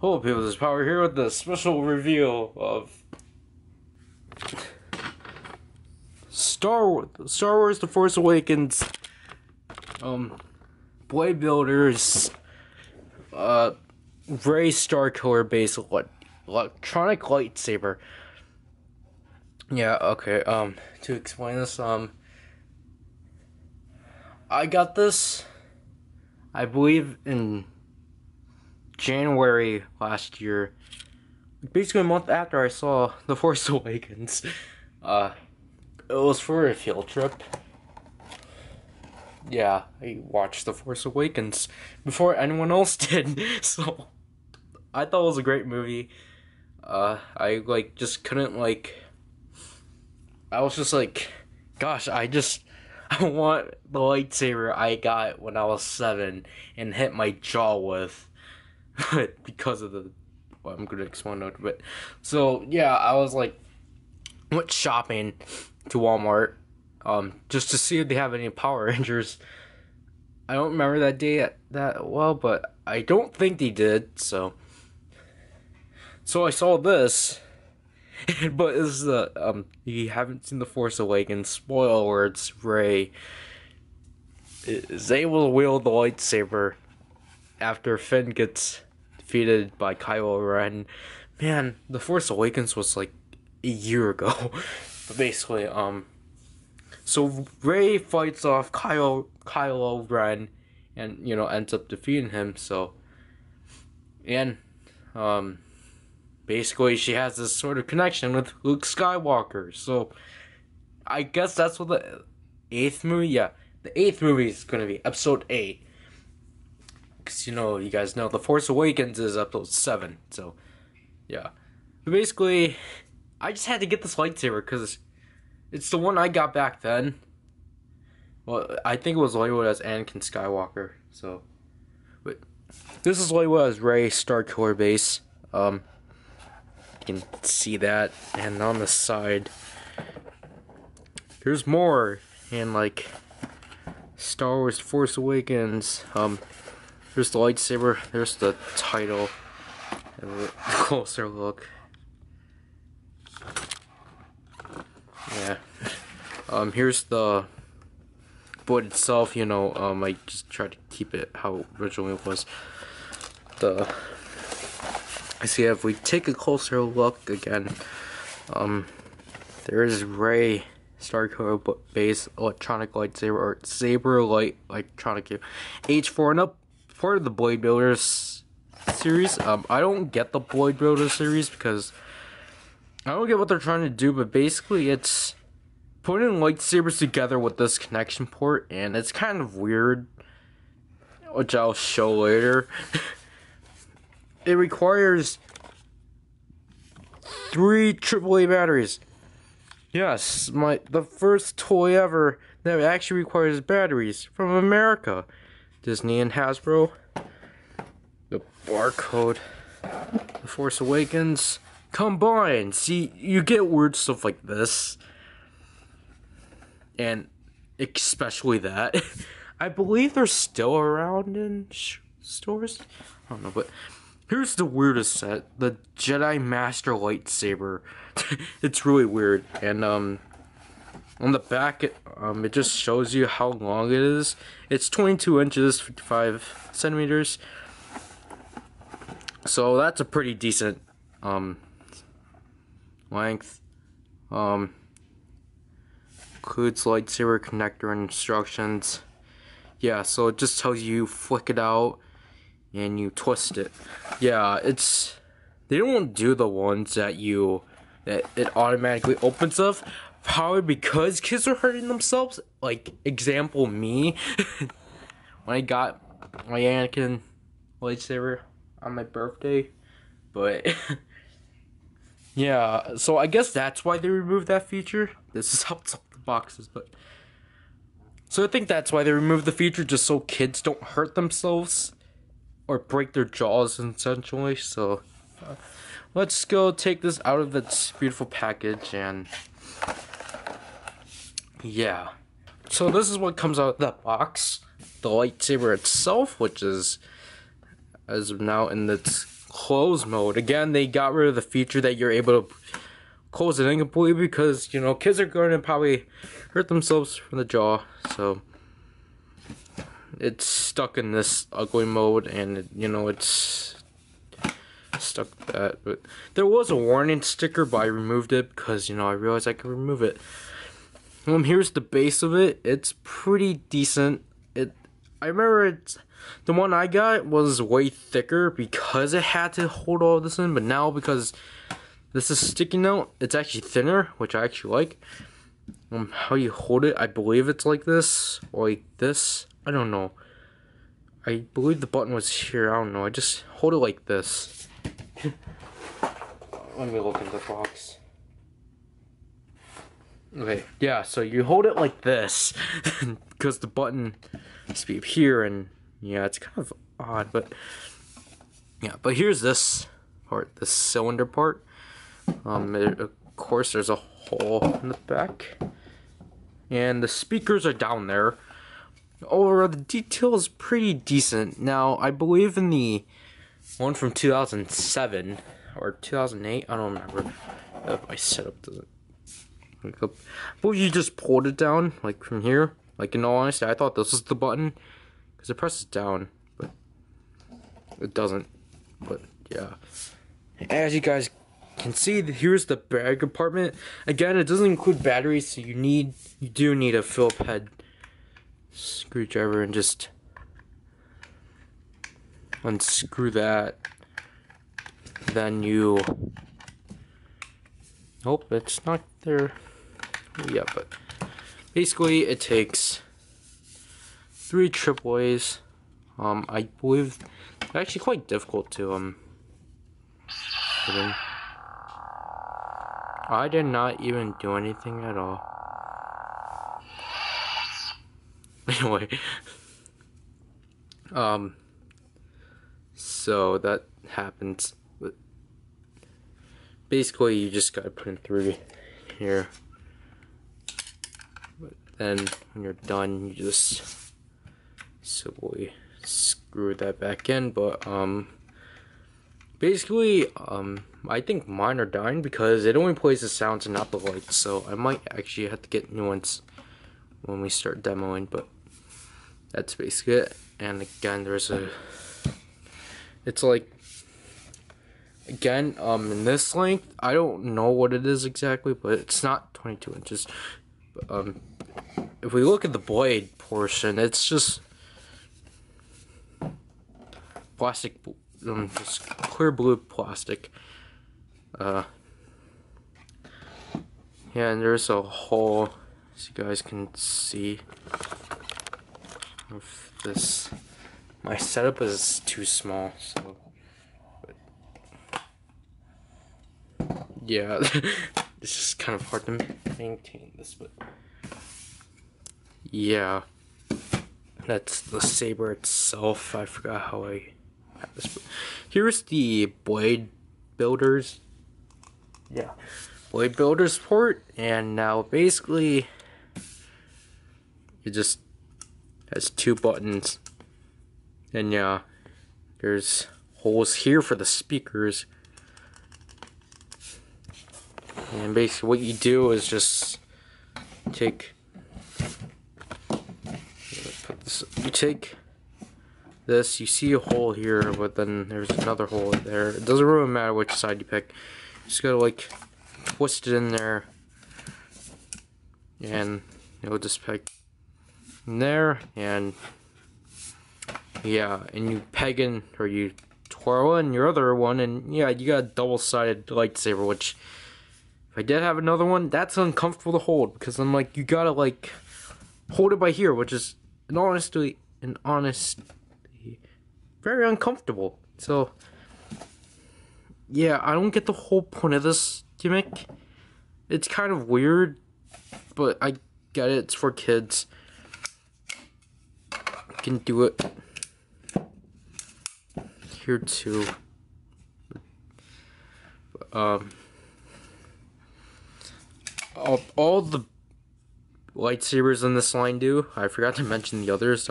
Hello people, this is Power here with the special review of Star Wars The Force Awakens, BladeBuilders, Rey Starkiller based electronic lightsaber. Yeah, okay, to explain this, I got this, I believe, in January last year, basically a month after I saw The Force Awakens. It was for a field trip. Yeah, I watched The Force Awakens before anyone else did, so I thought it was a great movie. I just couldn't I was just like, gosh, I want the lightsaber I got when I was 7 and hit my jaw with. But because of I'm gonna explain that. But so yeah, I was went shopping to Walmart, just to see if they have any Power Rangers. I don't remember that day that well, but I don't think they did. So I saw this, but this is you haven't seen The Force Awakens. Spoiler alerts: Rey is able to wield the lightsaber after Finn gets defeated by Kylo Ren. Man, The Force Awakens was a year ago. But basically, so Rey fights off Kylo Ren and, ends up defeating him, so, and, basically she has this sort of connection with Luke Skywalker, so, I guess that's what the 8th movie, yeah, the 8th movie is gonna be, episode 8. Because, you guys know The Force Awakens is episode 7, so, yeah. But basically, I just had to get this lightsaber because it's the one I got back then. Well, I think it was labeled as Anakin Skywalker, so. But this is labeled as Rey Starkiller base. You can see that, and on the side, there's more, and Star Wars Force Awakens, there's the lightsaber, there's the title, and a closer look. Yeah. Here's the board itself, I just tried to keep it how originally it was. I see if we take a closer look again, there is Rey Starkiller base electronic lightsaber, or saber light electronic H4 and up. Part of the BladeBuilders series. I don't get the BladeBuilders series because I don't get what they're trying to do, but basically it's putting lightsabers together with this connection port, and it's kind of weird, which I'll show later. It requires 3 AAA batteries. Yes, the first toy ever that actually requires batteries from America. Disney and Hasbro. The barcode. The Force Awakens. Combined. See, you get weird stuff like this. And especially that. I believe they're still around in stores. I don't know, but here's the weirdest set. The Jedi Master lightsaber. It's really weird. And, on the back, it just shows you how long it is. It's 22 inches, 55 centimeters. So that's a pretty decent length. Includes lightsaber connector and instructions. Yeah, so it just tells you flick it out and you twist it. Yeah, they don't do the ones that it automatically opens up. Probably because kids are hurting themselves. Example, me. When I got my Anakin lightsaber on my birthday. But, yeah, so I guess that's why they removed that feature. This is how it's up the boxes, but. So I think that's why they removed the feature, just so kids don't hurt themselves. Or break their jaws, essentially. So, let's go take this out of its beautiful package and. Yeah. So this is what comes out of that box. The lightsaber itself, which is as of now in its close mode. Again, they got rid of the feature that you're able to close it in completely because, you know, kids are going to probably hurt themselves from the jaw. So it's stuck in this ugly mode, and you know, it's stuck with that. But there was a warning sticker, but I removed it because, you know, I realized I could remove it. Here's the base of it. It's pretty decent. I remember the one I got was way thicker because it had to hold all this in, but now because this is sticking out, it's actually thinner, which I actually like. How you hold it, I believe it's like this, or like this. I don't know. I believe the button was here. I don't know. I just hold it like this. Let me look in the box. Okay, yeah, so you hold it like this because the button is here, and yeah, it's kind of odd, but yeah, but here's this part, the cylinder part. Of course, there's a hole in the back, and the speakers are down there. Overall, the detail is pretty decent. Now, I believe in the one from 2007 or 2008, I don't remember if my setup doesn't look up. But you just pulled it down, like from here. Like, in all honesty, I thought this was the button because it presses down, but it doesn't. But yeah, as you guys can see, here's the bag compartment. Again, it doesn't include batteries, so you do need a Phillips head screwdriver and just unscrew that. Then you it's not there. Yeah, but basically it takes 3 AAAs. I believe they're actually quite difficult to put in. I did not even do anything at all. Anyway, so that happens. But basically, you just gotta put in 3 here. But then, when you're done, you just simply screw that back in. But basically, I think mine are dying because it only plays the sounds and not the lights. So I might actually have to get new ones when we start demoing, but that's basically it. And again, it's like, again, in this length, I don't know what it is exactly, but it's not 22 inches. But, if we look at the blade portion, it's just plastic, just clear blue plastic. Yeah, and there's a hole, as you guys can see. Of this, my setup is too small, so yeah, it's just kind of hard to maintain this, but yeah, that's the saber itself. I forgot how I have this, but here's the BladeBuilders. Yeah, BladeBuilders port, and now basically it just has 2 buttons, and yeah, there's holes here for the speakers, and basically what you do is just take this, you see a hole here, but then there's another hole there. It doesn't really matter which side you pick, you just gotta like twist it in there, and you'll just pick in there, and yeah, and you peg in, or you twirl in your other one, and yeah, you got a double-sided lightsaber, which if I did have another one, that's uncomfortable to hold, because I'm like, you gotta like hold it by here, which is honestly very uncomfortable. So yeah, I don't get the whole point of this gimmick. It's kind of weird, but I get it, it's for kids. Can do it here too. All the lightsabers in this line do. I forgot to mention the others.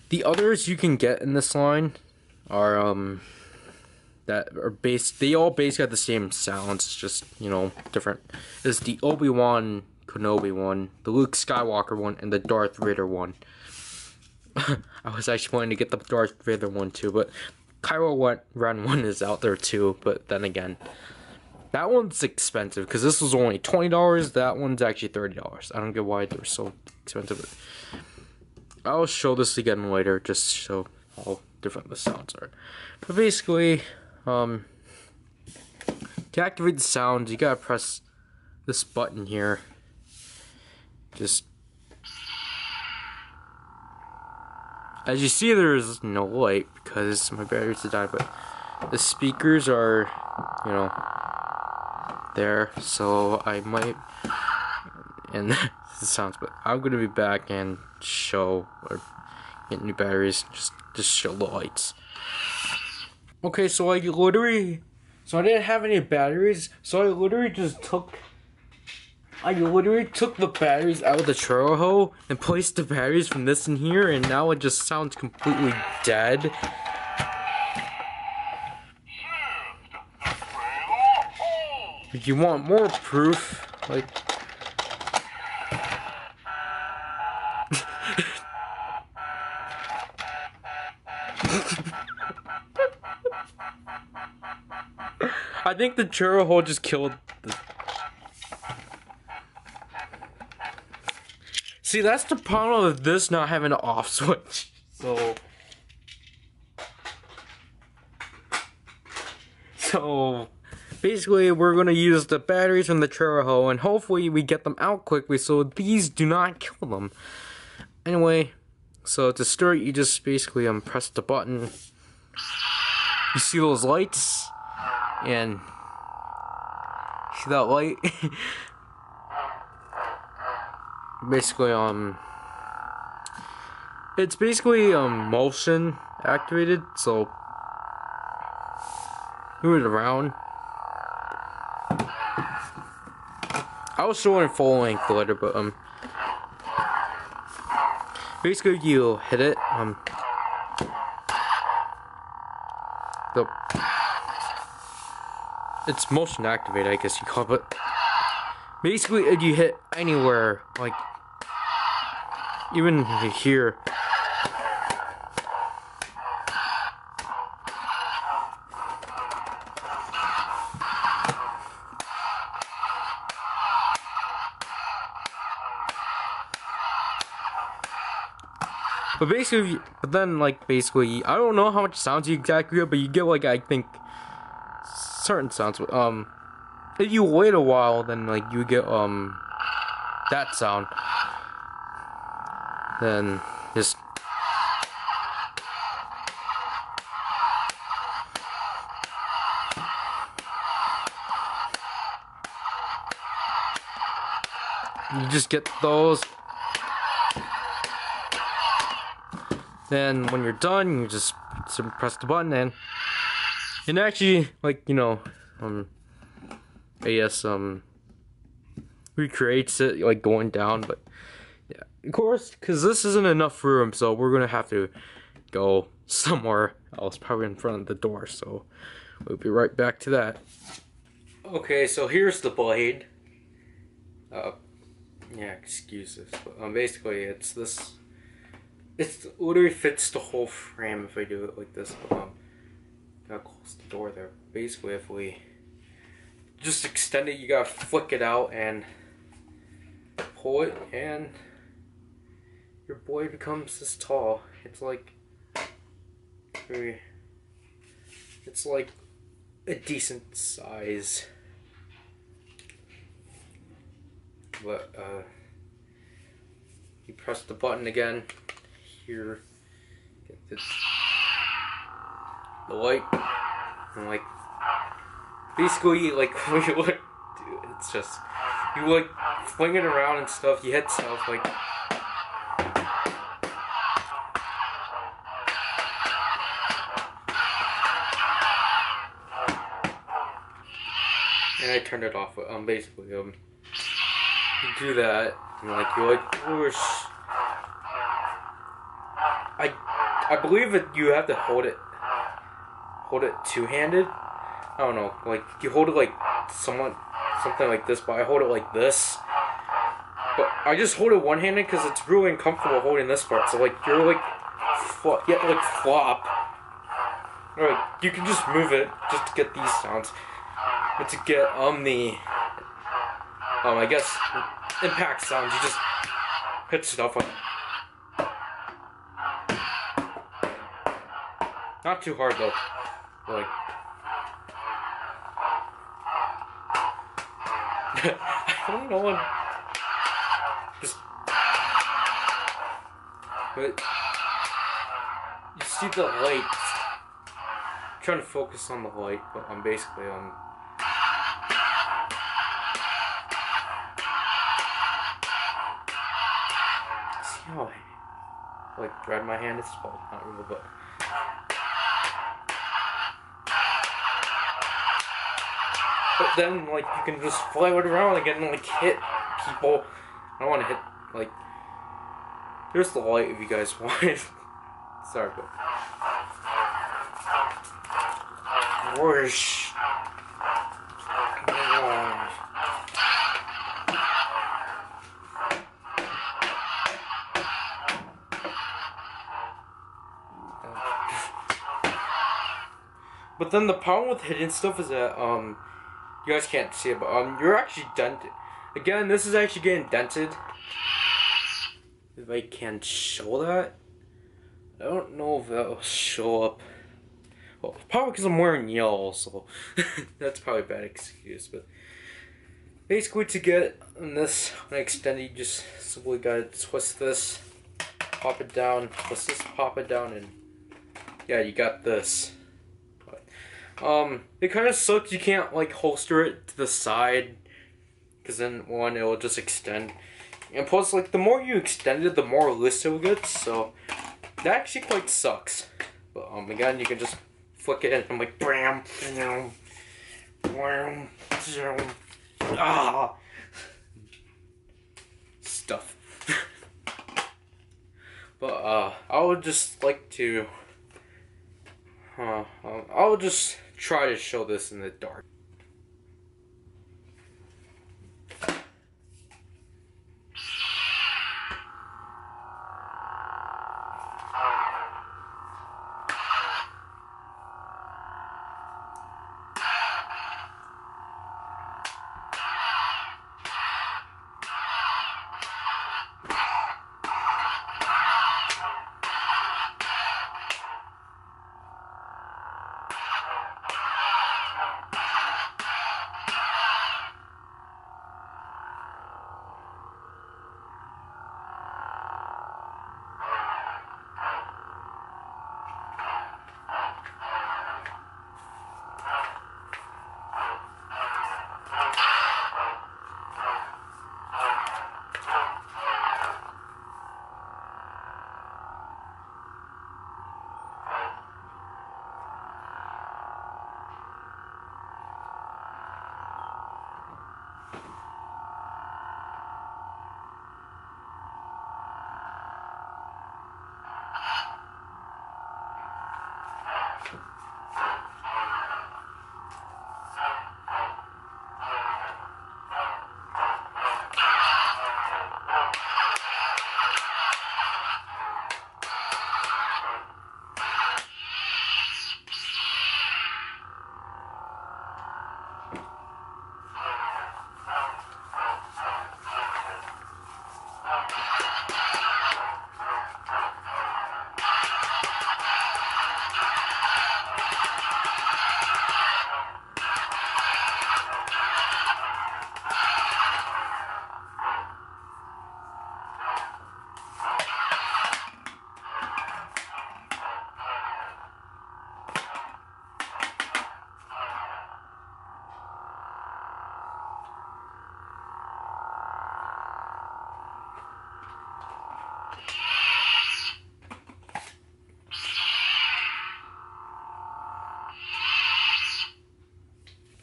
The others you can get in this line are that are based. They all basically have the same sounds. It's just, you know, different. It's the Obi-Wan Kenobi one, the Luke Skywalker one, and the Darth Vader one. I was actually planning to get the Darth Vader one too, but Kylo Ren one is out there too. But then again, that one's expensive because this was only $20. That one's actually $30. I don't get why they're so expensive. I'll show this again later, just to show how different the sounds are. But basically, to activate the sounds, you gotta press this button here. Just as you see, there's no light because my batteries are dying, but the speakers are, you know, there, so I might, and the sounds, but I'm gonna be back and show or get new batteries, just show the lights. Okay, so I didn't have any batteries, so I literally took the batteries out of the trail hoe and placed the batteries from this in here, and now it just sounds completely dead. If you want more proof, like I think the churro hole just killed the... See, that's the problem with this not having an off switch. So basically we're gonna use the batteries from the churro hole and hopefully we get them out quickly so these do not kill them. Anyway, so to start, you just basically press the button. You see those lights? And see that light? Basically, it's basically motion activated, so move it around. I'll show it in full length later, but basically you hit it, it's motion activated, I guess you call it. But basically, if you hit anywhere, like even here, but basically, basically, I don't know how much sounds you exactly get, but you get like, I think, certain sounds. If you wait a while, then like you get that sound. Then just you just get those. Then when you're done, you just press the button and actually, like, you know, AS recreates it, like going down. But yeah, of course, because this isn't enough room, so we're gonna have to go somewhere else, probably in front of the door. So we'll be right back to that. Okay, so here's the blade. Yeah, excuse this, but basically it's this. It literally fits the whole frame if I do it like this. Gotta close the door there. Basically, if we just extend it, you gotta flick it out and pull it, and your blade becomes this tall. It's like a decent size. But you press the button again. Here, get this, the light, and like basically, like when you look, dude, it's just you like fling it around and stuff. You hit stuff like, and I turned it off. But basically, you do that, and like you like push. I believe that you have to hold hold it two-handed. I don't know, like you hold it like something like this, but I hold it like this. But I just hold it one-handed because it's really uncomfortable holding this part. So like you're like, you have to like flop. Or like you can just move it just to get these sounds, but to get the I guess impact sounds, you just hit stuff like. Not too hard though. Like I don't know what. Just but you see the light. I'm trying to focus on the light, but I'm basically see how I like drive my hand? It's well, not real, but. But then, like, you can just fly it around again and, like, hit people. I don't want to hit, like... Here's the light if you guys want it. Sorry, but... Whoosh. But then the problem with hidden stuff is that, you guys can't see it, but you're actually dented. Again, this is actually getting dented. If I can show that, I don't know if that'll show up. Well, probably because I'm wearing yellow, so that's probably a bad excuse. But basically, to get this extended, you just simply gotta twist this, pop it down, twist this, pop it down, and yeah, you got this. It kind of sucks you can't like holster it to the side, because then one, it will just extend, and plus like the more you extend it, the more loose it will get, so that actually quite sucks. But again, you can just flick it and I'm like bam, bam, ah, stuff. But I would just like to I would just try to show this in the dark.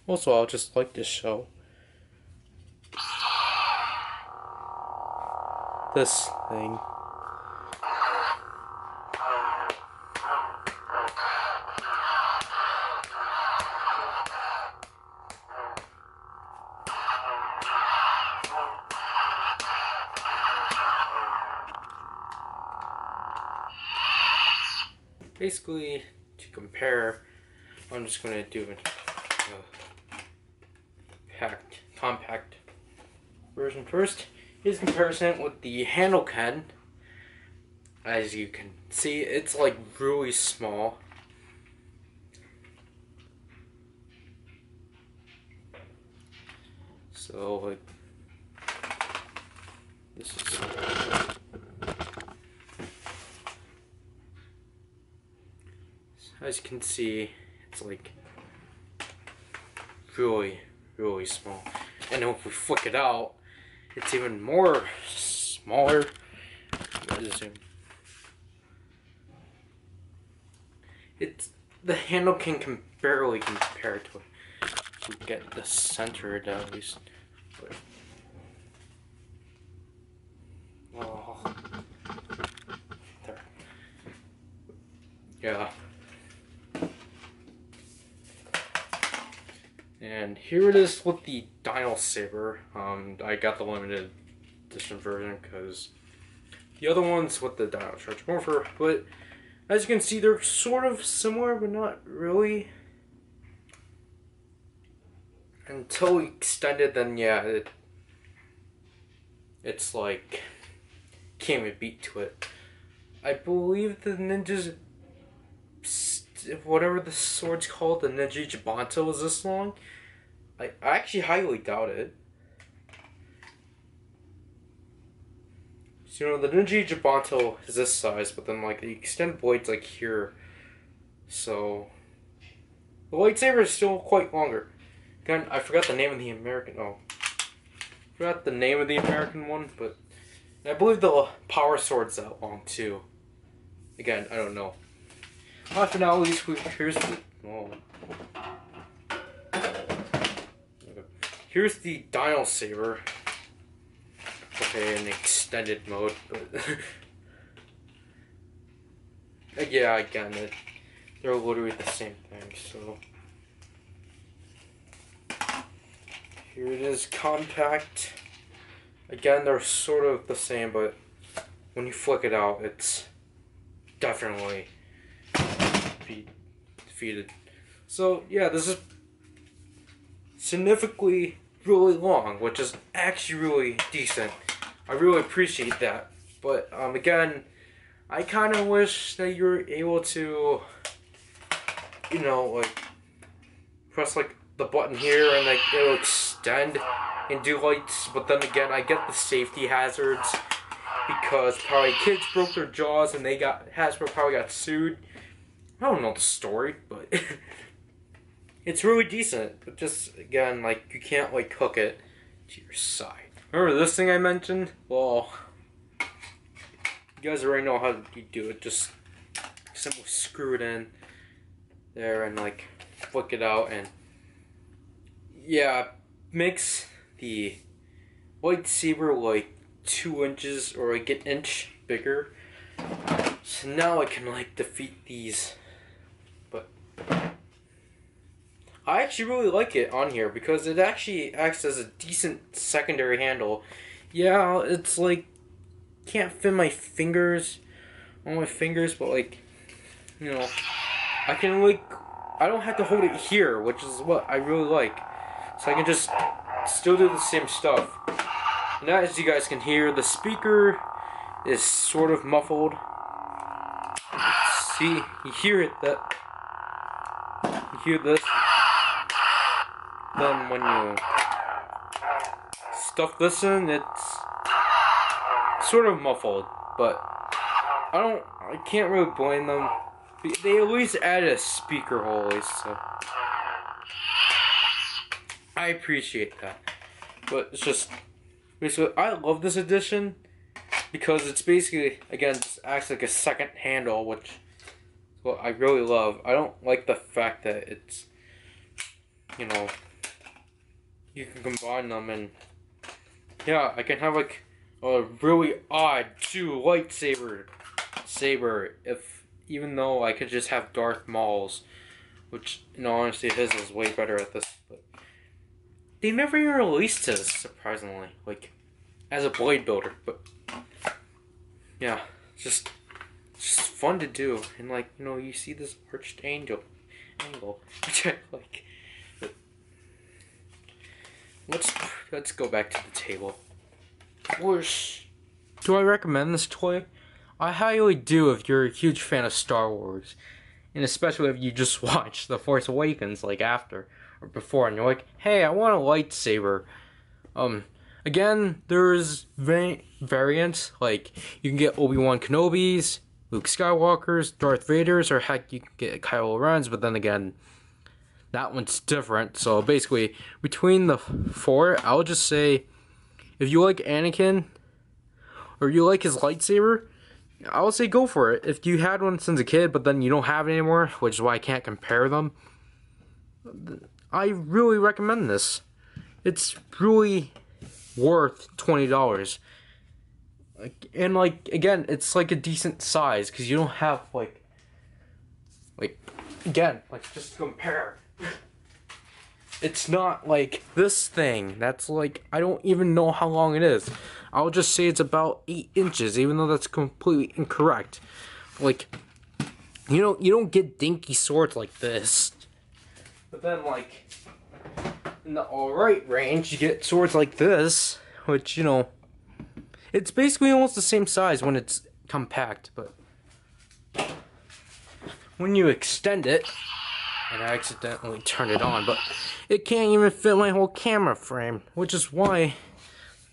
Also, I'll just like to show this thing. basically, to compare, I'm just going to do a compact version first. Here's comparison with the handle can. As you can see, it's like really small. So like this is as you can see, it's like really small. And if we flick it out, it's even more smaller. It's the handle can barely compare to it. To get the center at least. But, oh, there. Yeah. And here it is with the Lightsaber. I got the limited edition version because the other ones with the Dino Charge Morpher, but as you can see, they're sort of similar, but not really. Until we extend it, then yeah, it's like can't even beat to it. I believe the ninjas, whatever the sword's called, the Ninja Jibanto is this long. I actually highly doubt it. So, you know, the Ninja Jibanto is this size, but then like the extended blade's like here. So the lightsaber is still quite longer. Again, I forgot the name of the American. Oh, forgot the name of the American one, but I believe the power sword's that long too. Again, I don't know. After now, at least here's the. Oh. Here's the Lightsaber. Okay, in extended mode, but yeah, again, they're literally the same thing. So here it is, compact. Again, they're sort of the same, but when you flick it out, it's definitely defeated. So yeah, this is significantly really long, which is actually really decent. I really appreciate that. But again, I kind of wish that you were able to, you know, like press like the button here and like it'll extend and do lights. But then again, I get the safety hazards because probably kids broke their jaws and Hasbro probably got sued. I don't know the story, but it's really decent. But just again, like you can't like hook it to your side. Remember this thing I mentioned? Well, you guys already know how you do it. Just simply screw it in there and like flick it out, and yeah, makes the lightsaber like 2 inches or like an inch bigger. So now I can like defeat these. But I actually really like it on here because it actually acts as a decent secondary handle. Yeah, it's like can't fit my fingers on my fingers, but like, you know, I can like, I don't have to hold it here, which is what I really like. So I can just still do the same stuff. And as you guys can hear, the speaker is sort of muffled. See, you hear it, you hear this. Then when you stuff this in, it's sort of muffled, but I can't really blame them. They at least added a speaker hole, at least, so I appreciate that. But it's just, basically, I love this edition because it's basically, again, just acts like a second handle, which is what I really love. I don't like the fact that it's, you know, you can combine them, and yeah, I can have like a really odd 2 lightsaber if even though I could just have Darth Maul's, which in all honesty his is way better at this, but they never even released his, surprisingly, like as a blade builder. But yeah, just It's just fun to do, and like, you know, you see this arched angle, which I like. But let's go back to the table. Whoosh. Do I recommend this toy? I highly do if you're a huge fan of Star Wars, and especially if you just watched The Force Awakens like after or before, and you're like, hey, I want a lightsaber. Again, there's variants, like you can get Obi-Wan Kenobis, Luke Skywalker's, Darth Vader's, or heck, you can get Kylo Ren's, but then again, that one's different. So basically, between the four, I'll just say, if you like Anakin, or you like his lightsaber, I would say go for it. If you had one since a kid, but then you don't have it anymore, which is why I can't compare them, I really recommend this. It's really worth $20. And like, again, it's like a decent size, because you don't have like again, like, just to compare, it's not like this thing that's like, I don't even know how long it is. I'll just say it's about 8 inches, even though that's completely incorrect. Like, you don't get dinky swords like this, but then like in the alright range, you get swords like this, which, you know, it's basically almost the same size when it's compact, but when you extend it, and I accidentally turned it on, but it can't even fit my whole camera frame, which is why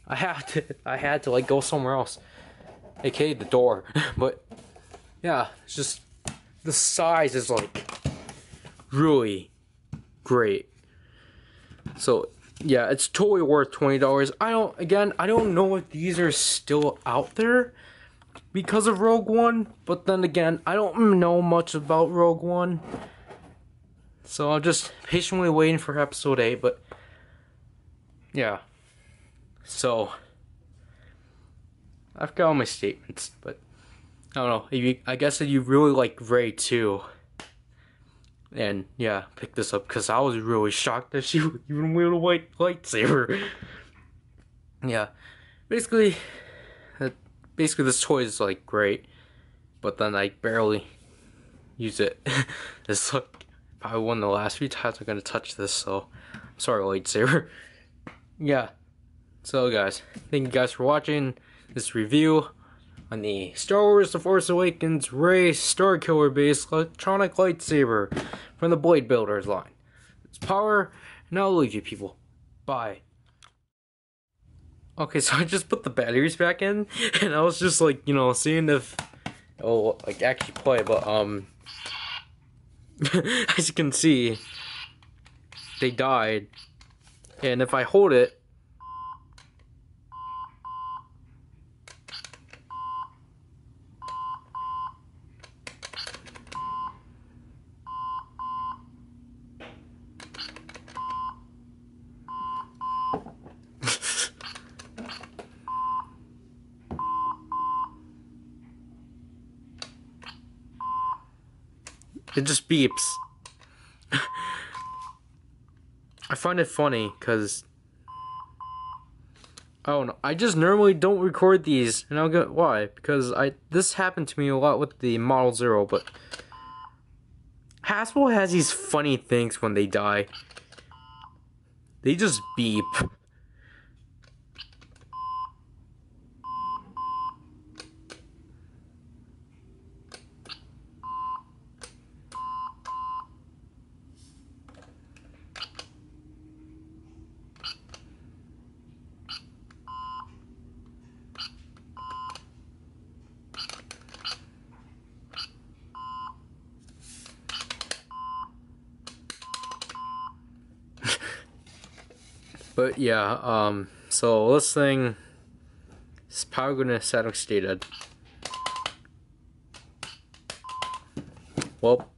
I had to like go somewhere else, aka the door. But yeah, it's just the size is like really great. So yeah, it's totally worth $20. I don't know if these are still out there because of Rogue One, but then again, I don't know much about Rogue One. So I'm just patiently waiting for episode 8, but yeah. So I've got all my statements, but I don't know. I guess if you really like Rey too, and yeah, pick this up, because I was really shocked that she would even wield a white lightsaber. Yeah, basically this toy is like great, but then I barely use it. It's like probably one of the last few times I'm gonna touch this, so sorry, lightsaber. Yeah, so guys, thank you guys for watching this review on the Star Wars The Force Awakens Rey Starkiller based electronic lightsaber from the BladeBuilders line. It's power, and I'll leave you people. Bye. Okay, so I just put the batteries back in, and I was just like, you know, seeing if it'll like actually play, but as you can see, they died, and if I hold it, it just beeps. I find it funny because I don't know. I just normally don't record these, and I'll get why. Because this happened to me a lot with the Model Zero, but Hasbro has these funny things when they die. They just beep. But yeah, so this thing is probably going to static stated. Well,